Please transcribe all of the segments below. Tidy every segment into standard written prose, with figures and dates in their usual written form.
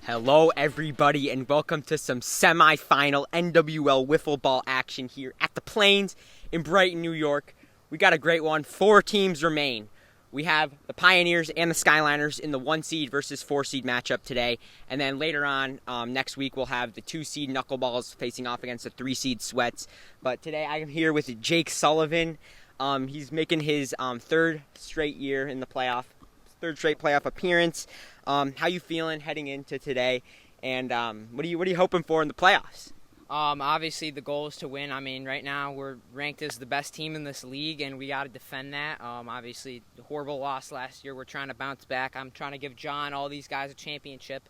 Hello everybody and welcome to some semi-final NWL Wiffle Ball action here at the Plains in Brighton, New York. We got a great one. 4 teams remain. We have the Pioneers and the Skyliners in the 1 seed versus 4 seed matchup today. And then later on next week we'll have the 2 seed Knuckleballs facing off against the 3 seed Sweats. But today I am here with Jake Sullivan. He's making his 3rd straight year in the playoff. 3rd straight playoff appearance. How you feeling heading into today, and what are you hoping for in the playoffs? Obviously the goal is to win. I mean, right now we're ranked as the best team in this league, and we got to defend that. Obviously, the horrible loss last year. We're trying to bounce back. I'm trying to give John, all these guys, a championship.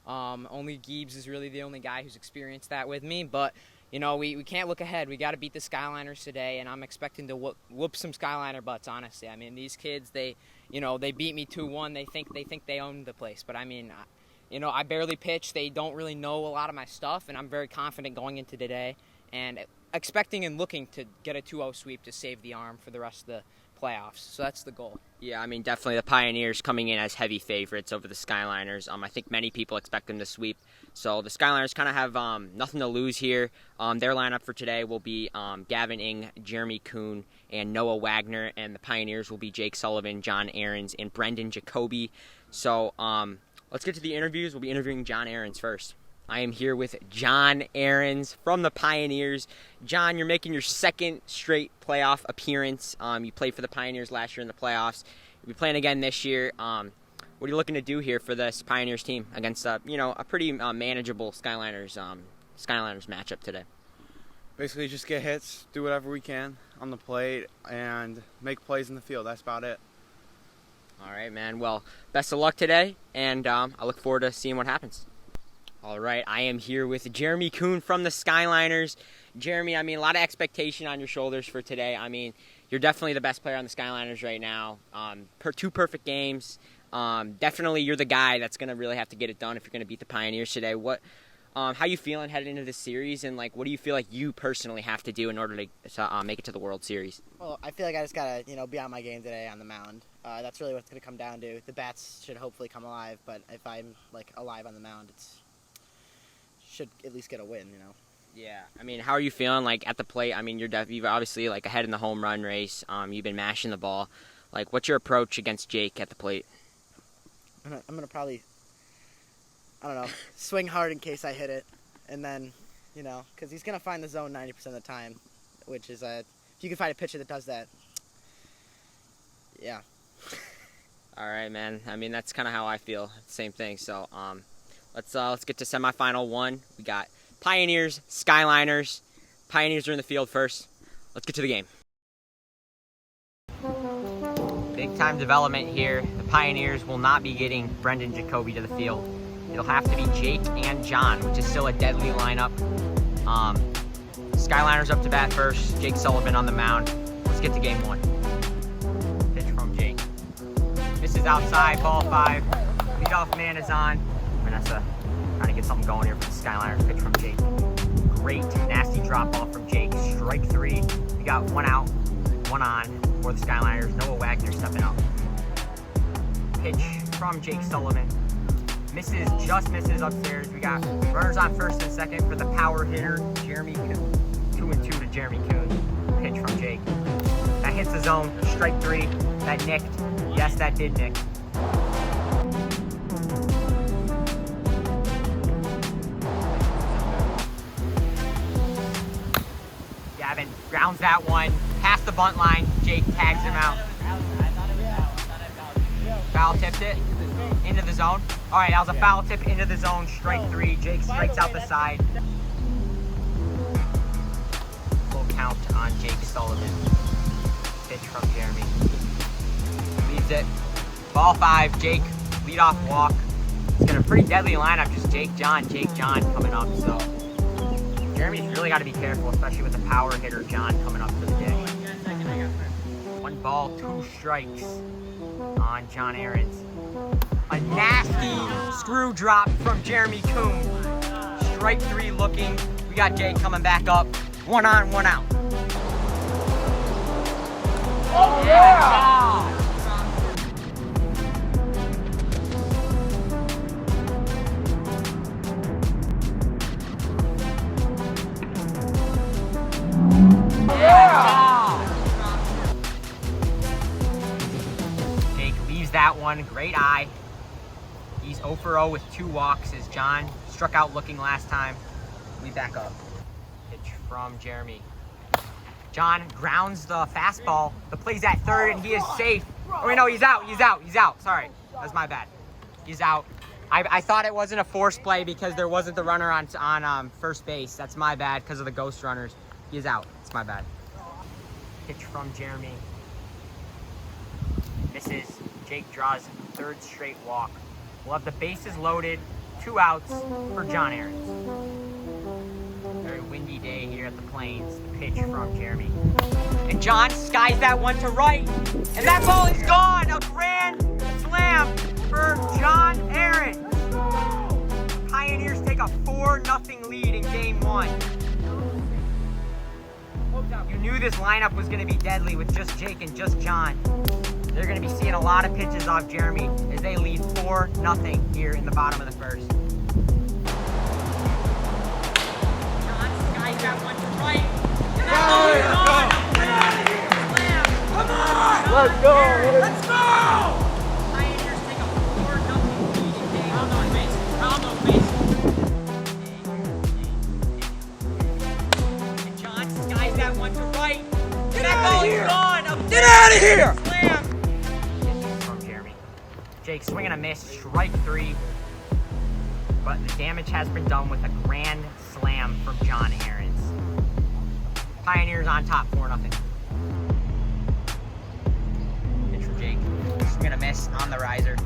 Only Giebs is really the only guy who's experienced that with me, but you know, we can't look ahead. We got to beat the Skyliners today, and I'm expecting to whoop some Skyliner butts, honestly. I mean, these kids, they beat me 2-1. They think they own the place. But, I mean, I barely pitch. They don't really know a lot of my stuff, and I'm very confident going into today and expecting and looking to get a 2-0 sweep to save the arm for the rest of the playoffs. So that's the goal. Yeah, I mean, definitely the Pioneers coming in as heavy favorites over the Skyliners. I think many people expect them to sweep. So the Skyliners kind of have nothing to lose here. Their lineup for today will be Gavin Ing, Jeremy Kuhn, and Noah Wagner. And the Pioneers will be Jake Sullivan, John Ahrens, and Brendan Jacoby. So let's get to the interviews. We'll be interviewing John Ahrens first. I am here with John Ahrens from the Pioneers. John, you're making your 2nd straight playoff appearance. You played for the Pioneers last year in the playoffs. You'll be playing again this year. What are you looking to do here for this Pioneers team against a pretty manageable Skyliners matchup today? Basically, just get hits, do whatever we can on the plate, and make plays in the field. That's about it. All right, man. Well, best of luck today, and I look forward to seeing what happens. All right, I am here with Jeremy Kuhn from the Skyliners. Jeremy, I mean, a lot of expectation on your shoulders for today. I mean, you're definitely the best player on the Skyliners right now. 2 perfect games. Definitely you're the guy that's going to really have to get it done if you're going to beat the Pioneers today. How you feeling headed into this series, and what do you feel like you personally have to do in order to make it to the World Series? Well, I feel like I just got to, be on my game today on the mound. That's really what it's going to come down to. The bats should hopefully come alive, but if I'm, alive on the mound, should at least get a win, Yeah, I mean, how are you feeling, at the plate? I mean, you're obviously, ahead in the home run race. You've been mashing the ball. What's your approach against Jake at the plate? I'm going to probably, swing hard in case I hit it. And then, because he's going to find the zone 90% of the time, which is, if you can find a pitcher that does that, yeah. All right, man. I mean, that's kind of how I feel. Same thing. So, let's get to semifinal 1. We got Pioneers, Skyliners. Pioneers are in the field first. Let's get to the game. Big time development here. The Pioneers will not be getting Brendan Jacoby to the field. It'll have to be Jake and John, which is still a deadly lineup. Skyliners up to bat first. Jake Sullivan on the mound. Let's get to game 1. Pitch from Jake. This is outside, ball 5. Leadoff man is on. Vanessa trying to get something going here for the Skyliners. Pitch from Jake. Great, nasty drop ball from Jake. Strike 3. We got 1 out, 1 on for the Skyliners. Noah Wagner stepping up. Pitch from Jake Sullivan. Just misses upstairs. We got runners on first and second for the power hitter, Jeremy Kuhn. 2-2 to Jeremy Kuhn. Pitch from Jake. That hits the zone. Strike 3. That nicked. Yes, that did nick. Gavin grounds that one past the bunt line. Jake tags him out. Foul tipped it into the zone. All right, that was a foul tip into the zone. Strike 3. Jake strikes out the side. Full count on Jake Sullivan. Pitch from Jeremy. Leaves it. Ball 5. Jake leadoff walk. It's got a pretty deadly lineup. Just Jake John coming up. So Jeremy's really got to be careful, especially with the power hitter John coming up for the day. 1 ball, 2 strikes on John Ahrens. A nasty screw drop from Jeremy Kuhn. Strike 3 looking. We got Jake coming back up. 1 on, 1 out. Oh yeah! great eye. He's 0 for 0 with 2 walks as John struck out looking last time. We back up. Pitch from Jeremy. John grounds the fastball. The play's at third and he is safe. Oh wait, no, he's out. Sorry, that's my bad. He's out. I thought it wasn't a forced play because there wasn't the runner on first base. That's my bad because of the ghost runners. He is out. It's my bad. Pitch from Jeremy. Misses. Jake draws 3rd straight walk. We'll have the bases loaded. 2 outs for John Aarons. Very windy day here at the Plains. The pitch from Jeremy. And John skies that one to right. And that ball is gone. A grand slam for John Aarons. The Pioneers take a 4-0 lead in game 1. You knew this lineup was going to be deadly with just Jake and just John. They're going to be seeing a lot of pitches off Jeremy as they lead 4-0 here in the bottom of the first. John skies that one to right. And that ball is gone. Slam. Come on! Let's go! Let's go! Pioneers take a 4-0 lead in game 1. Round on base. And John skies that one to right. And that ball is gone. Get out of here! Slam. Jake swinging a miss, strike 3. But the damage has been done with a grand slam from John Aarons. Pioneers on top, 4-0. Pitch from Jake. Swinging a miss on the riser.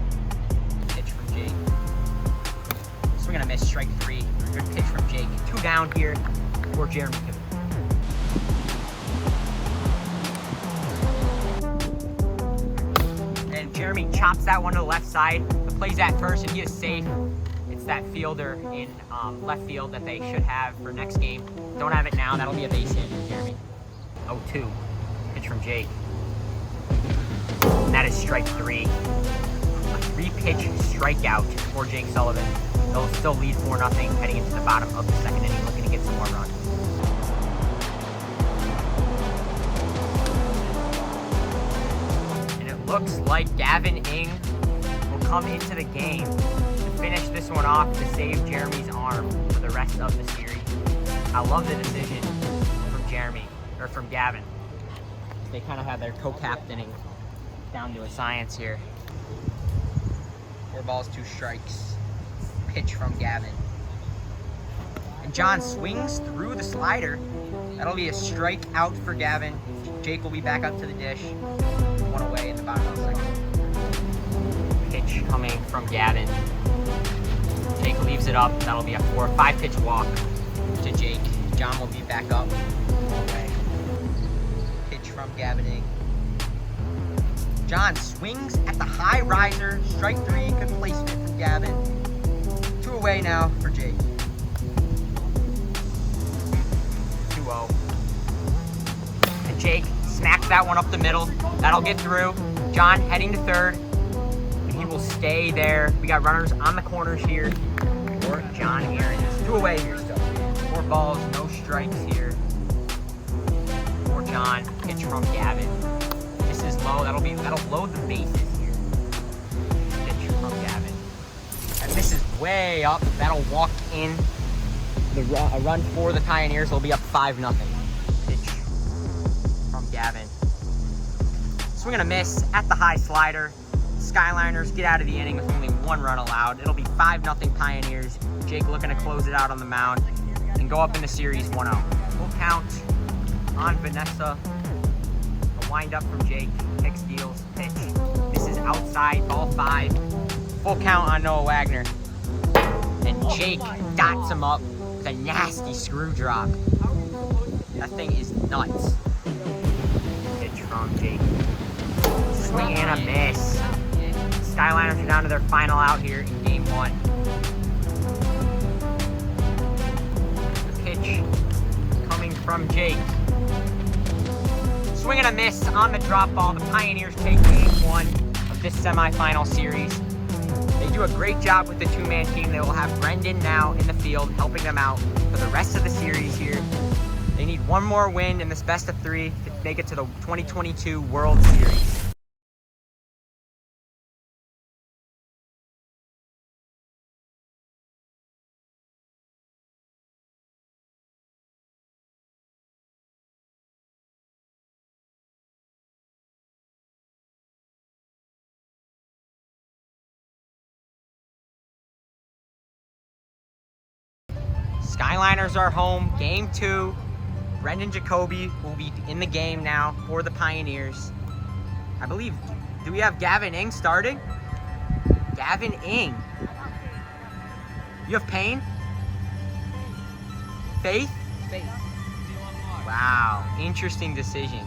Pitch from Jake. Swinging a miss, strike 3. Good pitch from Jake. 2 down here for Jeremy. And Jeremy chops that one to the left side. The play's at first and he is safe. It's that fielder in left field that they should have for next game. Don't have it now. That'll be a base hit for Jeremy. 0-2. Pitch from Jake. And that is strike 3. A 3-pitch strikeout for Jake Sullivan. They'll still lead 4-0 heading into the bottom of the second inning, looking to get some more runs. Looks like Gavin Ing will come into the game to finish this one off to save Jeremy's arm for the rest of the series. I love the decision from Gavin. They kind of have their co-captaining down to a science here. 4 balls, 2 strikes. Pitch from Gavin. And John swings through the slider. That'll be a strike out for Gavin. Jake will be back up to the dish. 1 away in the bottom of the second. Pitch coming from Gavin. Jake leaves it up. That'll be a 5-pitch walk to Jake. John will be back up. 1 away. Pitch from Gavin. John swings at the high riser. Strike 3. Good placement from Gavin. 2 away now for Jake. 2-0. And Jake smacks that one up the middle. That'll get through. John heading to third. And he will stay there. We got runners on the corners here for John Aarons. 2 away here still. 4 balls, no strikes here for John. Pitch from Gavin. This is low. That'll load the bases here. Pitch from Gavin. And this is way up. That'll walk in. A run for the Pioneers. They'll be up 5-0. Pitch from Gavin. Swing and a miss at the high slider. Skyliners get out of the inning with only 1 run allowed. It'll be 5-0 Pioneers. Jake looking to close it out on the mound and go up in the series 1-0. Full count on Vanessa. A wind up from Jake. Pick steals. Pitch. This is outside. Ball 5. Full count on Noah Wagner. And Jake dots him up with a nasty screw drop. That thing is nuts. Pitch from Jake. Swing and a miss. Skyliners are down to their final out here in game 1. The pitch coming from Jake. Swing and a miss on the drop ball. The Pioneers take game 1 of this semifinal series. They do a great job with the 2-man team. They will have Brendan now in the field helping them out for the rest of the series here. They need 1 more win in this best of 3 to make it to the 2022 World Series. Skyliners are home, game 2. Brendan Jacoby will be in the game now for the Pioneers. I believe, do we have Gavin Ing starting? Gavin Ing. You have Payne? Faith? Faith. Wow, interesting decision.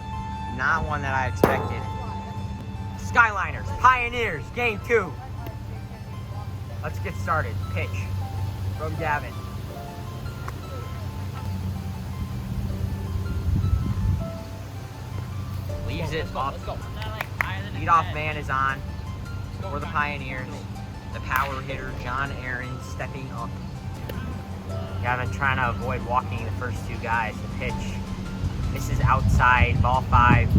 Not one that I expected. Skyliners, Pioneers, game 2. Let's get started. Pitch from Gavin. Leaves it up. Leadoff man is on for the Pioneers. The power hitter, John Aaron, stepping up. Gavin trying to avoid walking the first 2 guys. The pitch. This is outside, ball 5.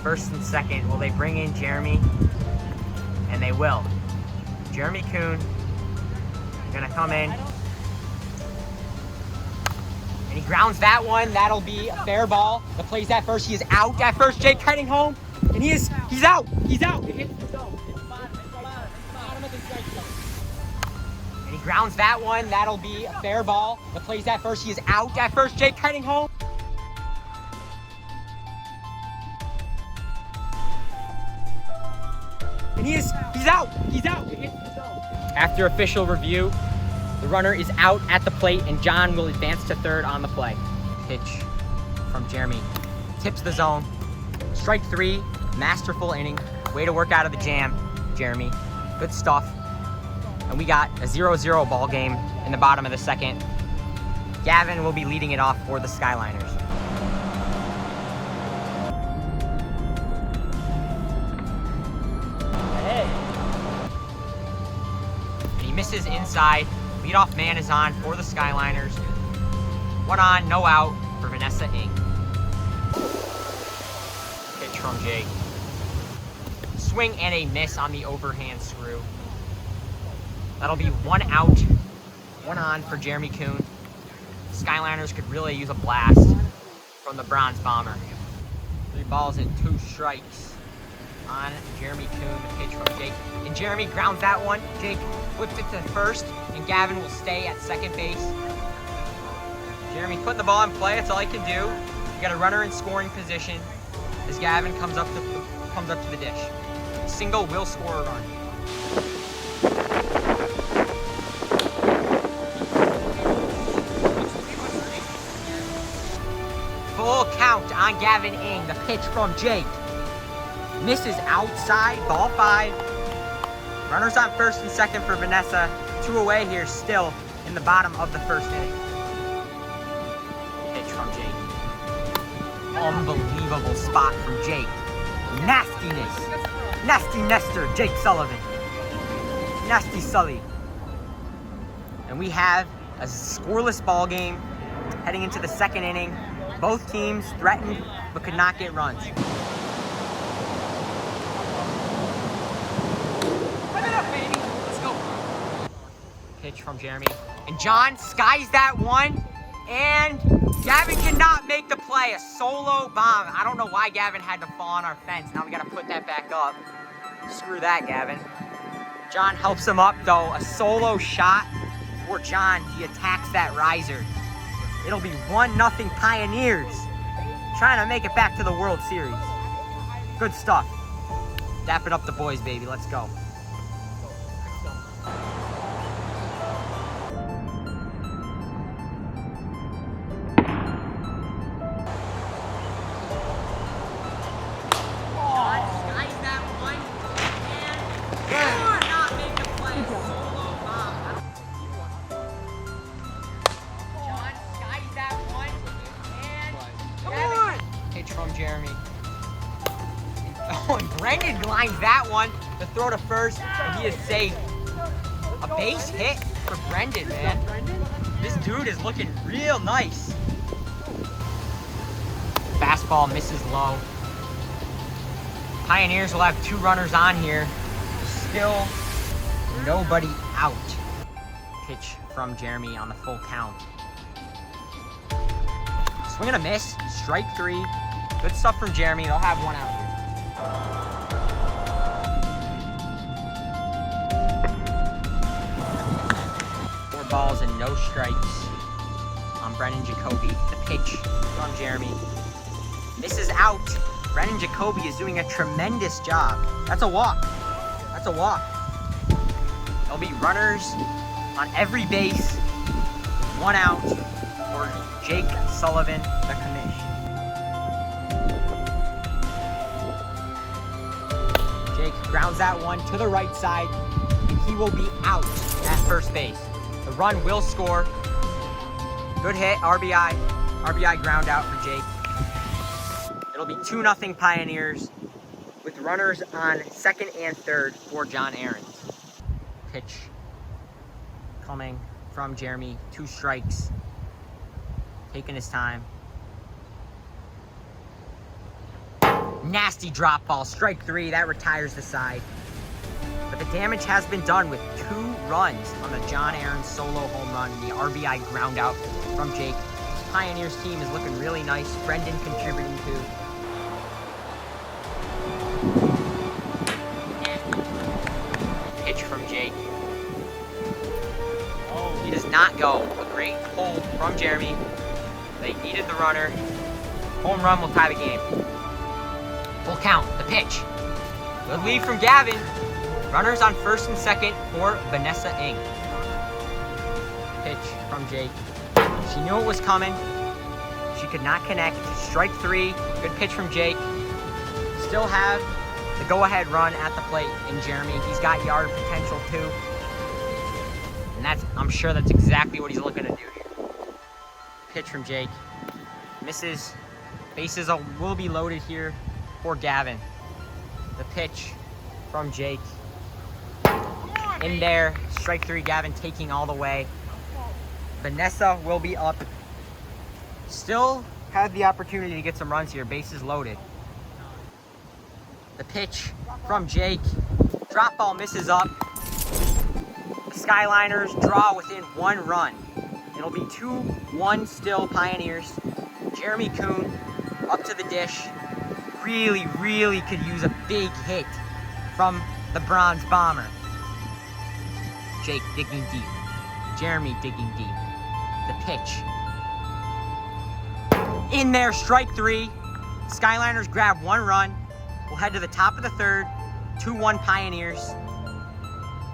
First and second, will they bring in Jeremy? And they will. Jeremy Kuhn gonna come in. And he grounds that one. That'll be a fair ball. The play's at first. He is out at first. Jake heading home. And he's out. He's out. It hits the zone. It's bottom of the strike zone. And he grounds that one. That'll be a fair ball. The play's at first. He is out at first. Jake heading home. And he's out. He's out. It hits the zone. After official review, the runner is out at the plate, and John will advance to third on the play. Pitch from Jeremy. Tips the zone. Strike 3. Masterful inning. Way to work out of the jam, Jeremy. Good stuff. And we got a 0-0 ball game in the bottom of the second. Gavin will be leading it off for the Skyliners. And he misses inside. Leadoff man is on for the Skyliners. 1 on, no out for Vanessa Ing. Pitch from Jake. Swing and a miss on the overhand screw. That'll be 1 out, 1 on for Jeremy Kuhn. Skyliners could really use a blast from the Bronze Bomber. 3 balls and 2 strikes on Jeremy Kuhn. The pitch from Jake. And Jeremy grounds that one. Jake flips it to first, and Gavin will stay at second base. Jeremy putting the ball in play. That's all he can do. You got a runner in scoring position as Gavin comes up to the dish. Single will score a run. Full count on Gavin Ing. The pitch from Jake. Misses outside, ball 5. Runners on first and second for Vanessa. 2 away here still in the bottom of the first inning. Pitch from Jake. Unbelievable spot from Jake. Nastiness. Nasty Nestor, Jake Sullivan. Nasty Sully. And we have a scoreless ball game heading into the second inning. Both teams threatened but could not get runs. Pitch from Jeremy. And John skies that one. And Gavin cannot make the play. A solo bomb. I don't know why Gavin had to fall on our fence. Now we got to put that back up. Screw that, Gavin. John helps him up, though. A solo shot for John. He attacks that riser. It'll be 1-0 Pioneers. Trying to make it back to the World Series. Good stuff. Dapping up the boys, baby. Let's go. From Jeremy. Oh, and Brendan lines that one to throw to first, and he is safe. A base hit for Brendan, man. This dude is looking real nice. Fastball misses low. Pioneers will have 2 runners on here. Still nobody out. Pitch from Jeremy on the full count. Swing and a miss, strike 3. Good stuff from Jeremy. They'll have 1 out here. 4 balls and no strikes from Brennan Jacoby. The pitch from Jeremy. Misses out. Brennan Jacoby is doing a tremendous job. That's a walk. That's a walk. There'll be runners on every base. 1 out for Jake Sullivan, the commish. Jake grounds that one to the right side, and he will be out at first base. The run will score. Good hit, RBI. RBI ground out for Jake. It'll be 2-0 Pioneers with runners on second and third for John Ahrens. Pitch coming from Jeremy. 2 strikes. Taking his time. Nasty drop ball. Strike 3. That retires the side. But the damage has been done with 2 runs on the John Ahrens solo home run and the RBI ground out from Jake. This Pioneers team is looking really nice. Brendan contributing too. Pitch from Jake. He does not go. A great pull from Jeremy. They needed the runner. Home run will tie the game. Full count. The pitch. Good lead from Gavin. Runners on first and second for Vanessa Ng. Pitch from Jake. She knew it was coming. She could not connect. Strike 3. Good pitch from Jake. Still have the go-ahead run at the plate in Jeremy. He's got yard potential too. And I'm sure that's exactly what he's looking to do here. Pitch from Jake. Misses. Bases will be loaded here for Gavin. The pitch from Jake. In there. Strike 3. Gavin taking all the way. Vanessa will be up. Still have the opportunity to get some runs here. Bases loaded. The pitch from Jake. Drop ball misses up. The Skyliners draw within 1 run. It'll be 2-1 still Pioneers. Jeremy Kuhn up to the dish. Really, really could use a big hit from the Bronze Bomber. Jake digging deep. Jeremy digging deep. The pitch. In there, strike 3. Skyliners grab 1 run. We'll head to the top of the third. 2-1 Pioneers.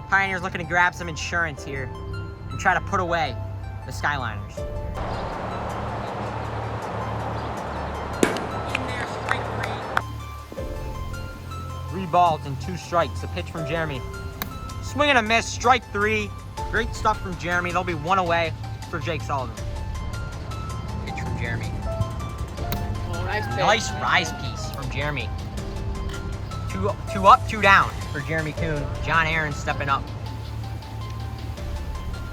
Pioneers looking to grab some insurance here and try to put away the Skyliners. In there, strike 3. 3 balls and 2 strikes. A pitch from Jeremy. Swing and a miss, strike 3. Great stuff from Jeremy. They'll be 1 away for Jake Sullivan. Pitch from Jeremy. Oh, nice rise piece from Jeremy. 2 up, 2 down for Jeremy Kuhn. John Ahrens stepping up.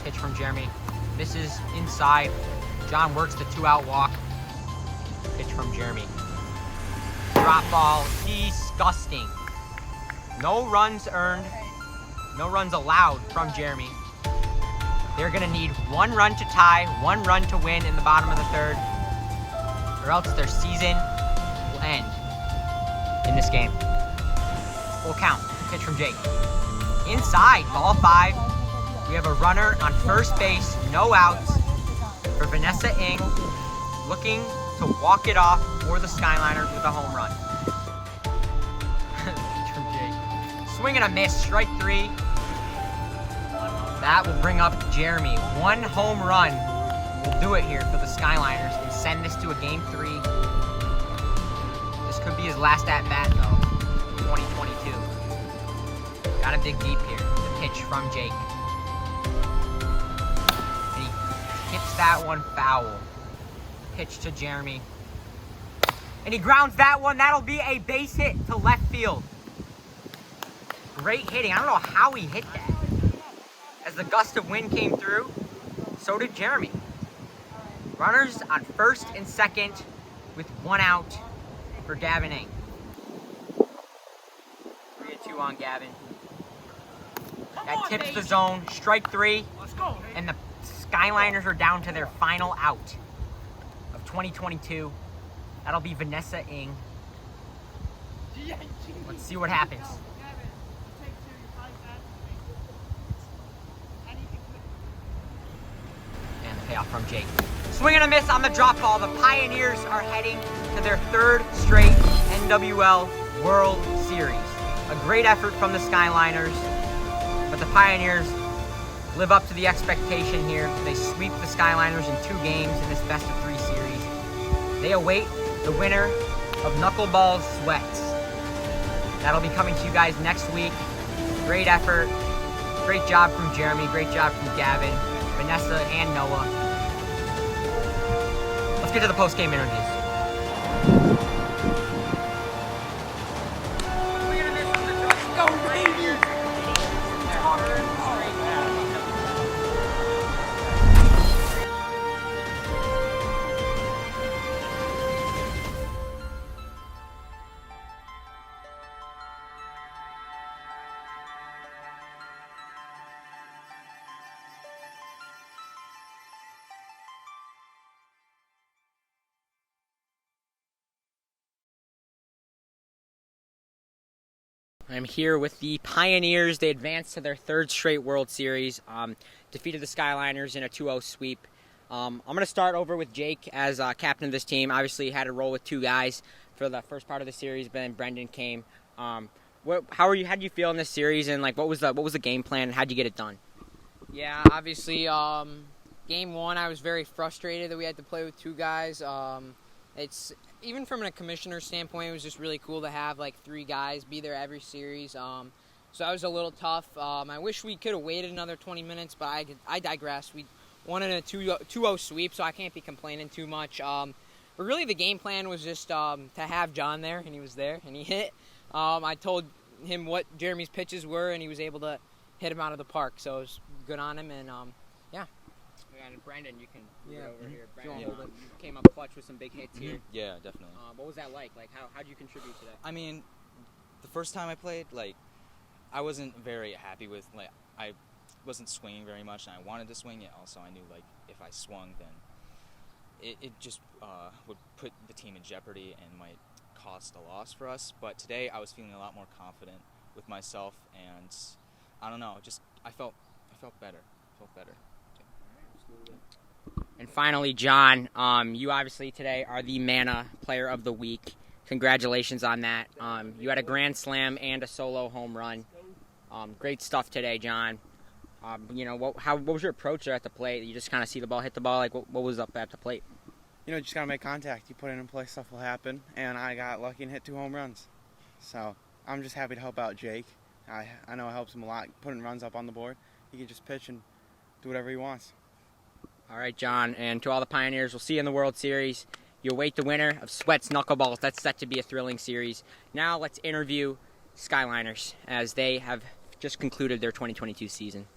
Pitch from Jeremy. Misses inside. John works the 2-out walk. Pitch from Jeremy. Drop ball. Disgusting. No runs earned. No runs allowed from Jeremy. They're going to need 1 run to tie, 1 run to win in the bottom of the third, or else their season will end in this game. Full count. Pitch from Jake. Inside, ball 5. We have a runner on first base, no outs for Vanessa Ng, looking to walk it off for the Skyliners with a home run. Pitch from Jake. Swing and a miss, strike 3. That will bring up Jeremy. 1 home run will do it here for the Skyliners and send this to a game 3. This could be his last at-bat, though. 2022. Gotta dig deep here. The pitch from Jake. And he hits that one foul. Pitch to Jeremy. And he grounds that one. That'll be a base hit to left field. Great hitting. I don't know how he hit that. As the gust of wind came through, so did Jeremy. Runners on first and second with 1 out for Gavin Ng. 3-2 on Gavin. That tips the zone. Strike 3. And the Skyliners are down to their final out of 2022. That'll be Vanessa Ng. Let's see what happens. And the payoff from Jake. Swing and a miss on the drop ball. The Pioneers are heading to their third straight NWL World Series. A great effort from the Skyliners, but the Pioneers live up to the expectation here. They sweep the Skyliners in 2 games in this best-of-3 series. They await the winner of Knuckleballs Sweats. That'll be coming to you guys next week. Great effort. Great job from Jeremy. Great job from Gavin, Vanessa, and Noah. Let's get to the post-game interviews. I'm here with the Pioneers. They advanced to their 3rd straight World Series, defeated the Skyliners in a 2-0 sweep. I'm going to start over with Jake as captain of this team. Obviously, had to roll with 2 guys for the first part of the series, but then Brendan came. How did you feel in this series, and what was the game plan, and how'd you get it done? Yeah, obviously, game 1, I was very frustrated that we had to play with 2 guys. It's even from a commissioner standpoint, it was just really cool to have 3 guys be there every series. So that was a little tough. I wish we could have waited another 20 minutes, but I digress. We won in a 2-0 sweep, so I can't be complaining too much. But really, the game plan was just to have John there, and he was there, and he hit. I told him what Jeremy's pitches were, and he was able to hit him out of the park. So it was good on him, and yeah. And Brandon, you can get over here. Brandon, You came up clutch with some big hits here. Yeah, definitely. What was that like? How did you contribute today? I mean, the first time I played, I wasn't very happy with, I wasn't swinging very much, and I wanted to swing it. Also, I knew, if I swung, then it just would put the team in jeopardy and might cost a loss for us. But today, I was feeling a lot more confident with myself, and I don't know, I felt better. And finally, John, you obviously today are the MANA Player of the Week. Congratulations on that. You had a grand slam and a solo home run. Great stuff today, John. What was your approach there at the plate? You just kind of see the ball hit the ball? What was up at the plate? Just got to make contact. You put it in play, stuff will happen. And I got lucky and hit 2 home runs. So I'm just happy to help out Jake. I know it helps him a lot, putting runs up on the board. He can just pitch and do whatever he wants. All right, John, and to all the Pioneers, we'll see you in the World Series. You await the winner of Sweats Knuckleballs. That's set to be a thrilling series. Now let's interview Skyliners as they have just concluded their 2022 season.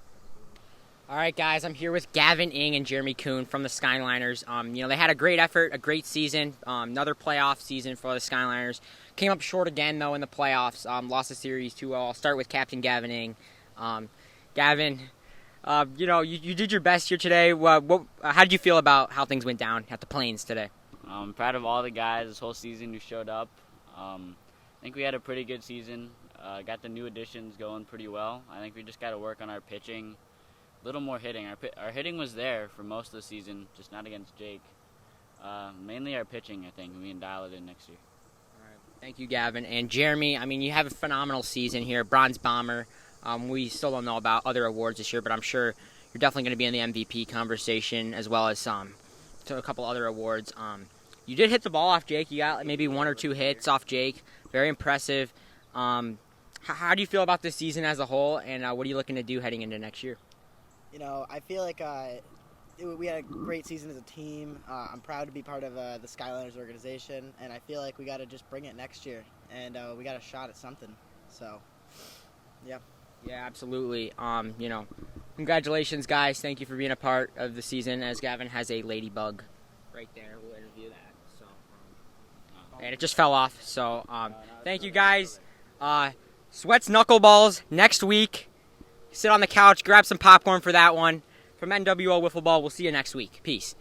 All right, guys, I'm here with Gavin Ing and Jeremy Kuhn from the Skyliners. They had a great effort, a great season, another playoff season for the Skyliners. Came up short again, though, in the playoffs. Lost the series 2-0. I'll start with Captain Gavin Ing. Gavin, you did your best here today. How did you feel about how things went down at the Plains today? I'm proud of all the guys this whole season who showed up. I think we had a pretty good season. Got the new additions going pretty well. I think we just got to work on our pitching, a little more hitting. Our hitting was there for most of the season, just not against Jake. Mainly our pitching, I think. We can dial it in next year. All right. Thank you, Gavin. And Jeremy, you have a phenomenal season here, Bronze Bomber. We still don't know about other awards this year, but I'm sure you're definitely going to be in the MVP conversation as well as a couple other awards. You did hit the ball off Jake. You got maybe 1 or 2 hits off Jake. Very impressive. How do you feel about this season as a whole, and what are you looking to do heading into next year? I feel like we had a great season as a team. I'm proud to be part of the Skyliners organization, and I feel like we got to just bring it next year, and we got a shot at something. So, yeah. Yeah, absolutely. Congratulations, guys. Thank you for being a part of the season, as Gavin has a ladybug right there. We'll interview that. And it just fell off. So, thank you, guys. Sweats Knuckleballs next week. Sit on the couch, grab some popcorn for that one. From NWL Wiffle Ball, we'll see you next week. Peace.